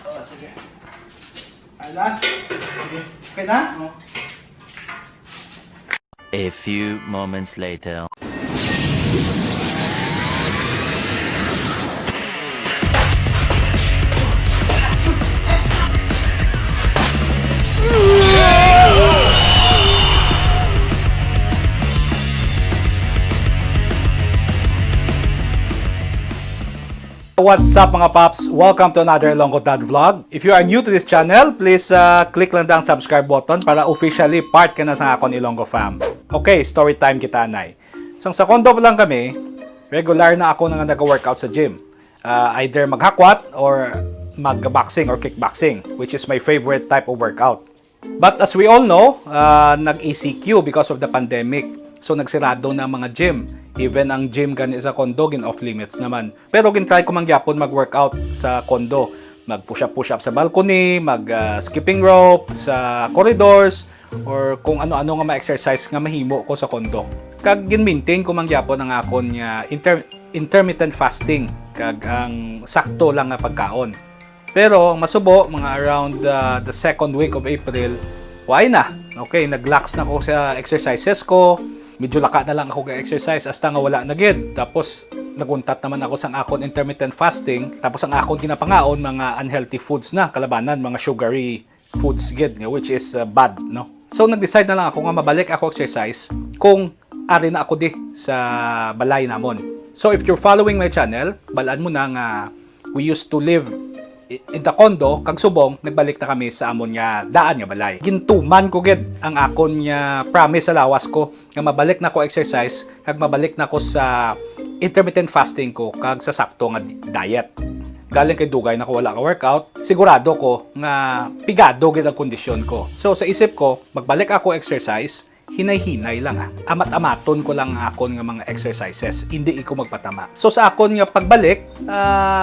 Oh, sige. Ala? Sige. Okay na? Oh. A few moments later. What's up mga paps? Welcome to another Ilonggo Dad Vlog. If you are new to this channel, please click lang ang subscribe button para officially part ka na sa akong Ilonggo fam. Okay, story time kita, Nay. Sa kondo pa lang kami, regular na ako nang nag-workout sa gym. Either maghakwat or mag-boxing or kickboxing, which is my favorite type of workout. But as we all know, nag-ECQ because of the pandemic. So nagsirado na ang mga gym. Even ang gym gani sa kondo, gin off limits naman. Pero gin-try ko mangyapon mag-workout sa kondo. Mag-push-up sa balcony, mag-skipping rope sa corridors, or kung ano-ano nga ma-exercise nga mahimo ko sa kondo. Kag gin-maintain ko mangyapon ang akon nga intermittent fasting. Kag ang sakto lang nga pagkaon. Pero ang masubo, mga around the second week of April, why na? Okay, nag-lax na ko sa exercises ko. Medyo laka na lang ako ka-exercise hasta nga wala na gid. Tapos naguntat naman ako sa akon intermittent fasting. Tapos ang akon ginapangaon mga unhealthy foods na kalabanan, mga sugary foods gid, which is bad, no? So nag-decide na lang ako nga mabalik ako exercise kung ari na ako di sa balay namon. So if you're following my channel, balaan mo na nga we used to live in the condo, kag subong nagbalik na kami sa amon nga daan nga balay. Gintuman ko gid ang akon nga promise sa lawas ko nga mabalik na ko exercise kag mabalik na ko sa intermittent fasting ko kag sa sakto nga diet. Galing kay dugay na ko wala ka workout, sigurado ko nga pigado gid ang kondisyon ko. So sa isip ko, magbalik ako exercise, hinay-hinay lang amat-amaton ko lang akon nga mga exercises, hindi ko magpatama. So sa akon nga pagbalik,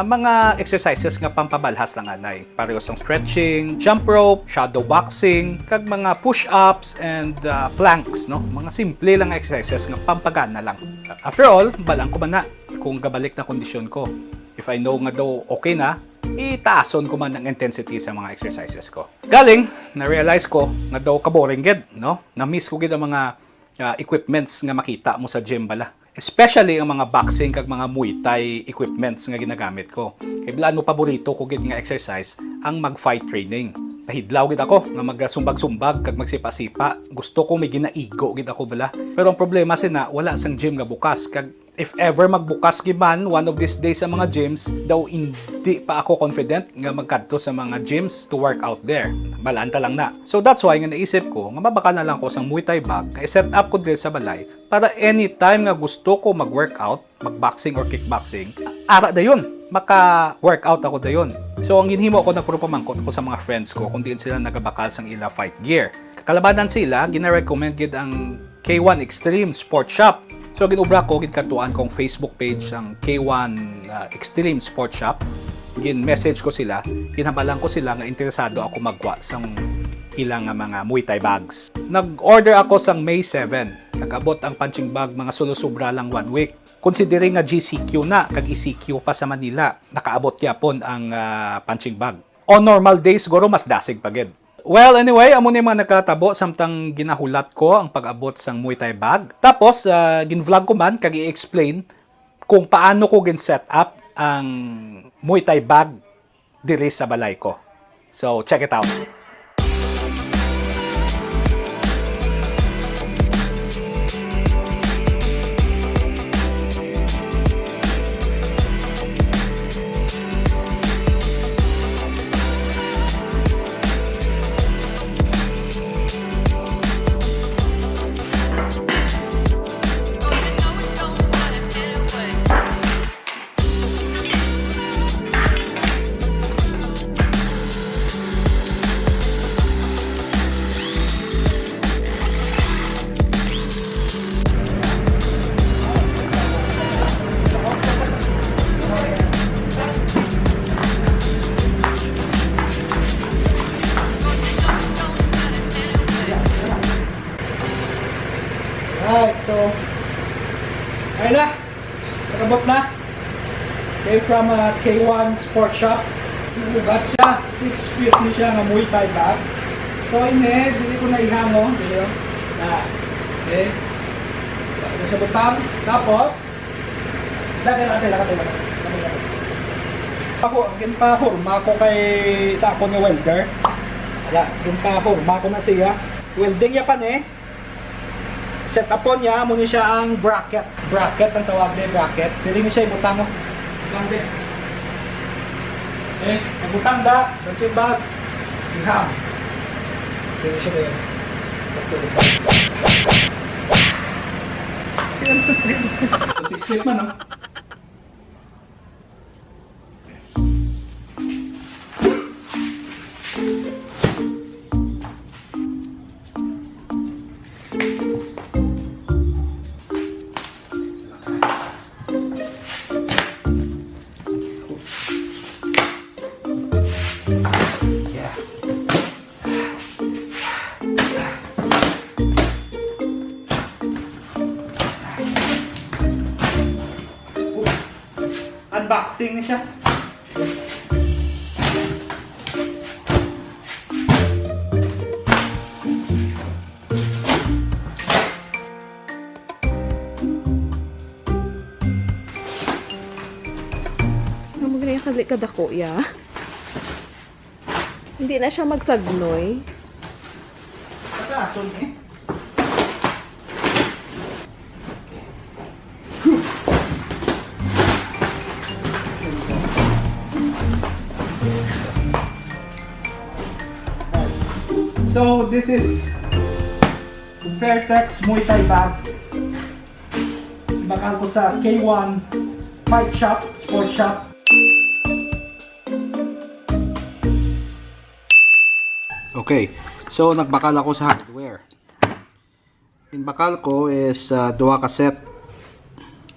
mga exercises nga pampabalhas lang anay. Parehas ang stretching, jump rope, shadow boxing, kag mga push-ups and planks, no? Mga simple lang exercises nga pampagana lang. After all, balang ko man na kung gabalik na kondisyon ko. If I know nga daw okay na, itaason ko man ang intensity sa mga exercises ko. Galing, na-realize ko nga daw kaboring gid, no? Na-miss ko gid ang mga equipments nga makita mo sa gym bala. Especially ang mga boxing kag mga Muay Thai equipments nga ginagamit ko. Kay bilaan mo paborito ko gid nga exercise ang mag-fight training. Nahidlaw gid ako nga magsumbag-sumbag kag magsipa-sipa. Gusto ko may ginaigo gid ako bala. Pero ang problema sina wala sang gym nga bukas kag if ever magbukas giman one of these days sa mga gyms, daw hindi pa ako confident nga magkadto sa mga gyms to work out there. Balanta lang na. So that's why nga naisip ko nga mabaka na lang ko sang Muay Thai bag kay set up ko dito sa balay para anytime nga gusto ko mag-workout, mag-boxing or kickboxing, ara dayon, maka-workout ako dayon. So ang ginhimo ko nagpropamangkot ko sa mga friends ko kung diin sila nagabakal sang ila fight gear. Kalabanan sila, gina-recommend gid ang K1 Extreme Sport Shop. So ginubra ko gidkatuan kong Facebook page ang K1 Extreme Sport Shop. Gin-message ko sila, ginabalang ko sila nga interesado ako magwa sang ilang mga Muay Thai bags. Nag-order ako sang May 7. Nag-abot ang punching bag mga sulo-sobra lang 1 week. Considering nga GCQ na, kag ECQ pa sa Manila, nakaabot yapon ang punching bag. On normal days, siguro mas dasig pa gid. Well, anyway, amo ni mga nakatabo samtang ginahulat ko ang pag-abot sang Muay Thai bag. Tapos, gin-vlog ko man, kag i-explain kung paano ko gin-set up ang Muay Thai bag diri sa balay ko. So, check it out. Alright, so ayun na, nakabot na. Okay, from K1 Sport Shop. Ugat siya, 6 feet ni siya nga Muay Thai bag. So ini, dili ko na ihamo, dili yo. Na. Okay. Ano siya butang, tapos lagay. Ako, ginpahurma ko kay sa ako ni welder. Ala, ginpahurma ko na siya. Welding niya pa ni. Set upon niya, muna siya ang bracket. Bracket ang tawag niya, bracket. Dili niya siya ibutang mo. Ibutang din. Okay, ibutang da, punching bag. Iham. Dili siya din. Tapos tuloy. So, 6 feet man, no? Unboxing na siya. Maganda yung kadako ya. Hindi na siya magsagnoy. Pagkason eh. So this is Fairtex Muay Thai bag. Bakal ko sa K1 Fight Shop, Sport Shop. Okay, so nagbakal ako sa hardware. Inbakal ko is duha ka set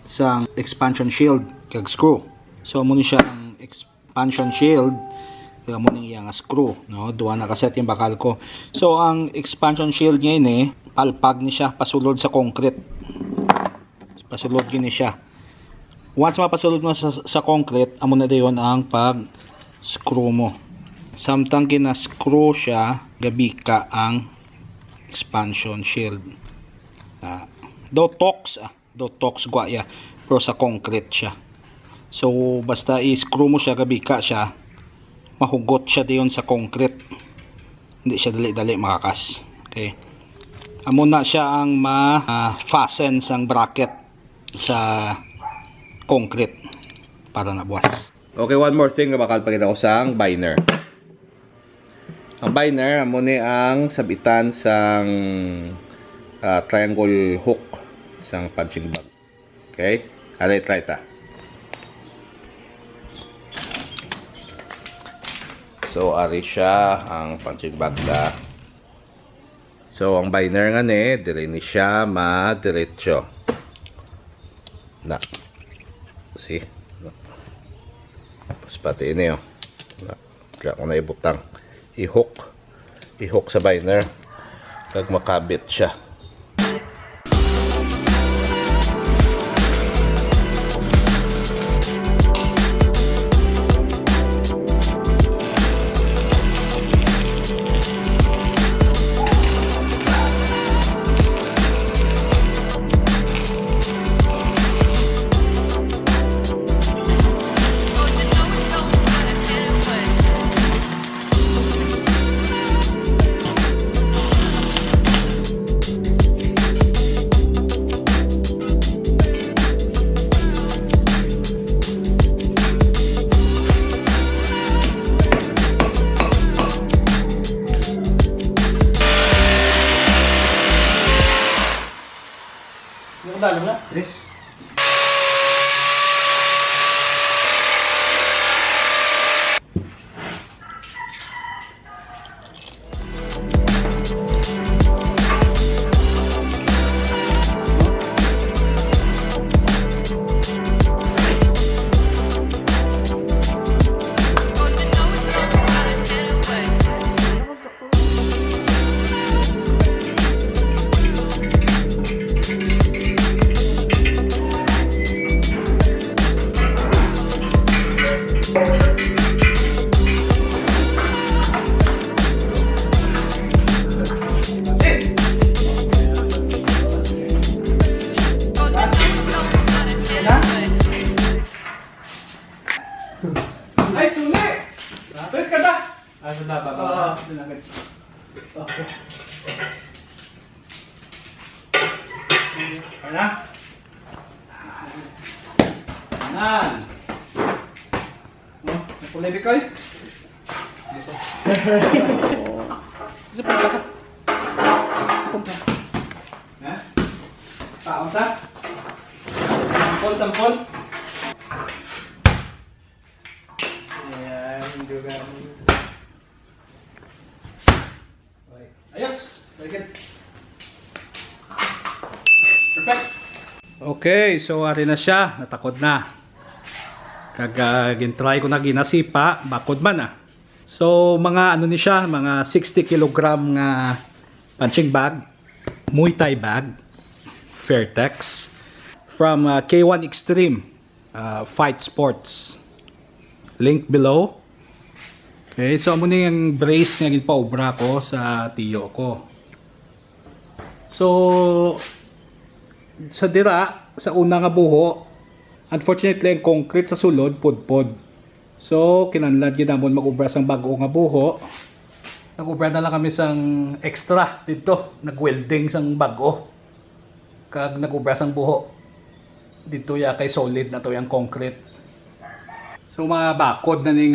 sang expansion shield kag screw. So muna siya ang expansion shield. Kaya mo nang iyang screw, no? Duha na kaset yung bakal ko. So ang expansion shield niya ini, palpag ni siya pasulod sa concrete. Pasulod gini siya. Once mapasulod mo sa concrete, amo na dayon ang pag screw mo. Samtang gina-screw siya, gabi ka ang expansion shield. Do tox gwa ya, pero sa concrete siya. So basta i-screw mo siya, gabi ka siya, mahugot siya diyon sa concrete. Hindi siya dali-dali makakas. Okay. Amo na siya ang ma-fasten sang bracket sa concrete para nabuwas. Okay, one more thing na bakal pakita ko sa binder. Ang binder, amo ni ang sabitan sang triangle hook sang punching bag. Okay? Alay, try ta. So, ari siya ang punching bag da. So, ang binder nga ni, dire ni siya ma-diretso. Na. See? Tapos pati ini, oh. Kaya ko na ibutang. I-hook sa binder. Kag makabit siya. Dalo na. Yes. Tulis ka ba? Sa baba ba? Oo. Okay. Kaya? Kanan. Nakulay bikoy? Dito. Isa pa ka. Punta. Ha? Taon ta? Sampol. Ayan, juga. Ayos! Very good. Perfect! Okay, so ari na siya. Natakod na. Gintry ko na ginasipa. Bakod man ah. So, mga ano ni siya, mga 60 kg nga punching bag. Muay Thai bag. Fairtex. From K1 Extreme Fight Sports. Link below. Okay, so amo ni ang brace nga ginpaobra ko sa tiyo ko. So sa dira, sa una nga buho, unfortunately ang concrete sa sulod pudpod. So kinahanglan gyud namon mag-obra sang bag-o nga buho. Nag-obra na lang kami sang extra dito, nag-welding sang bag-o. Kag nag-obra sang buho. Dito ya kay solid na to yung concrete. So mga bakod na ning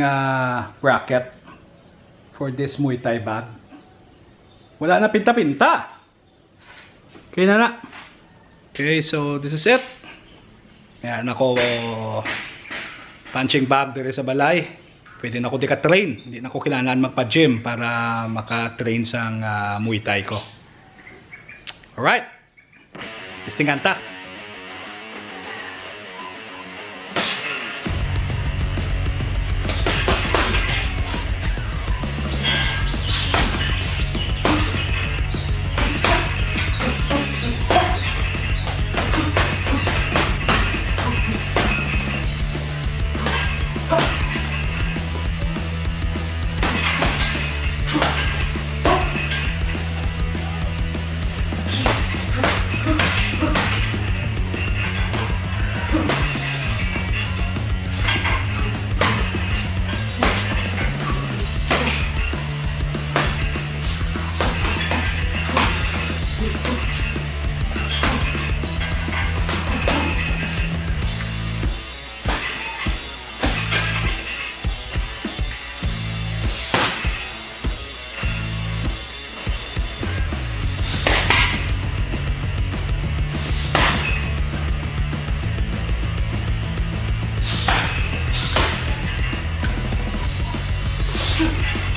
bracket for this Muay Thai bag. Wala na pinta-pinta. Okay na. Okay, so this is it. Ayan ako punching bag dito sa balay. Pwede na ako dika-train. Hindi na ako kailangan magpa-gym para maka-train sang Muay Thai ko. Alright. Testingan ta. Shoot.